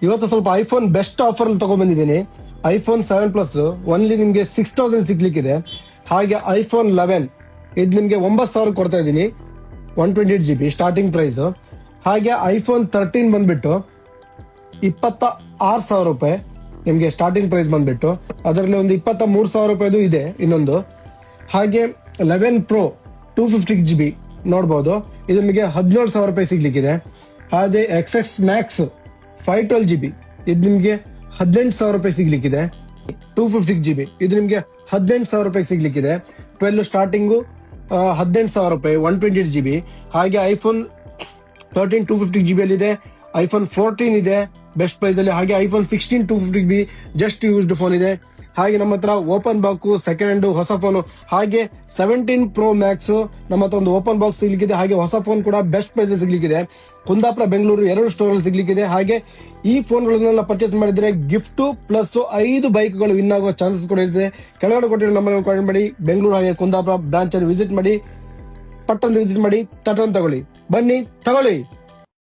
ಇವತ್ತು ಸ್ವಲ್ಪ iPhone best offer ಅಲ್ಲಿ ತಗೊಂಡ್ಬಂದಿದ್ದೀನಿ. ಐಫೋನ್ 7 ಪ್ಲಸ್ ಒನ್ಲಿ ನಿಮ್ಗೆ 6000 ಸಿಗ್ಲಿಕ್ಕಿದೆ. ಹಾಗೆ ಐಫೋನ್ 11 ಇದು ನಿಮ್ಗೆ 9000 ಕೊಡ್ತಾ ಇದ್ದೀನಿ, 128GB ಸ್ಟಾರ್ಟಿಂಗ್ ಪ್ರೈಸ್. ಹಾಗೆ ಐಫೋನ್ 13 ಬಂದ್ಬಿಟ್ಟು 26,000 ರೂಪಾಯಿ ನಿಮ್ಗೆ ಸ್ಟಾರ್ಟಿಂಗ್ ಪ್ರೈಸ್ ಬಂದ್ಬಿಟ್ಟು. ಅದರಲ್ಲಿ ಒಂದು 23,000 ರೂಪಾಯಿದು ಇದೆ ಇನ್ನೊಂದು. ಹಾಗೆ 11 Pro 250GB ನೋಡ್ಬೋದು, ಇದು ನಿಮಗೆ 17,000 ರೂಪಾಯಿ ಸಿಗ್ಲಿಕ್ಕಿದೆ. ಹಾಗೆ XS Max 512GB ಇದು ನಿಮ್ಗೆ 18,000 ರೂಪಾಯಿ ಸಿಗ್ಲಿಕ್ಕಿದೆ. 250GB ಇದು ನಿಮ್ಗೆ 18,000 ರೂಪಾಯಿ ಸಿಗ್ಲಿಕ್ಕಿದೆ. 12 ಸ್ಟಾರ್ಟಿಂಗು 18,000 ರೂಪಾಯಿ 128GB. ಹಾಗೆ ಐಫೋನ್ 13 250GB ಅಲ್ಲಿ ಇದೆ. ಐಫೋನ್ 14 ಇದೆ ಬೆಸ್ಟ್ ಪ್ರೈಸ್ ಅಲ್ಲಿ. ಹಾಗೆ iPhone 16 250GB just used phone ಇದೆ. ಹಾಗೆ ನಮ್ಮ ಹತ್ರ ಓಪನ್ ಬಾಕ್ಸ್ ಸೆಕೆಂಡ್ ಹ್ಯಾಂಡ್ ಹೊಸ ಫೋನ್. ಹಾಗೆ 17 Pro Max ನಮ್ಮ ಹತ್ರ ಒಂದು ಓಪನ್ ಬಾಕ್ಸ್ ಸಿಗ್ಲಿಕ್ಕಿದೆ. ಹಾಗೆ ಹೊಸ ಫೋನ್ ಕೂಡ ಬೆಸ್ಟ್ ಪ್ರೈಸ್ ಸಿಗ್ಲಿಕ್ಕಿದೆ. ಕುಂದಾಪುರ ಬೆಂಗಳೂರು 2 ಸ್ಟೋರ್ ಅಲ್ಲಿ ಸಿಗ್ಲಿಕ್ಕಿದೆ. ಹಾಗೆ ಈ ಫೋನ್ಗಳನ್ನೆಲ್ಲ ಪರ್ಚೇಸ್ ಮಾಡಿದ್ರೆ ಗಿಫ್ಟ್ ಪ್ಲಸ್ 5 ಬೈಕ್ಗಳು ವಿನ್ ಆಗುವ ಚಾನ್ಸಸ್ ಕೂಡ ಇದೆ. ಕೆಳಗಡೆ ಕೊಟ್ಟಿರೋ ನಂಬರ್ ಕಾಲ್ ಮಾಡಿ ಬೆಂಗಳೂರು ಹಾಗೆ ಕುಂದಾಪುರ ಬ್ರಾಂಚ್ ಅಲ್ಲಿ ವಿಸಿಟ್ ಮಾಡಿ, ಪಟ್ಟಣ ವಿಸಿಟ್ ಮಾಡಿ, ತಗೊಂಡು ತಗೊಳ್ಳಿ, ಬನ್ನಿ ತಗೊಳ್ಳಿ.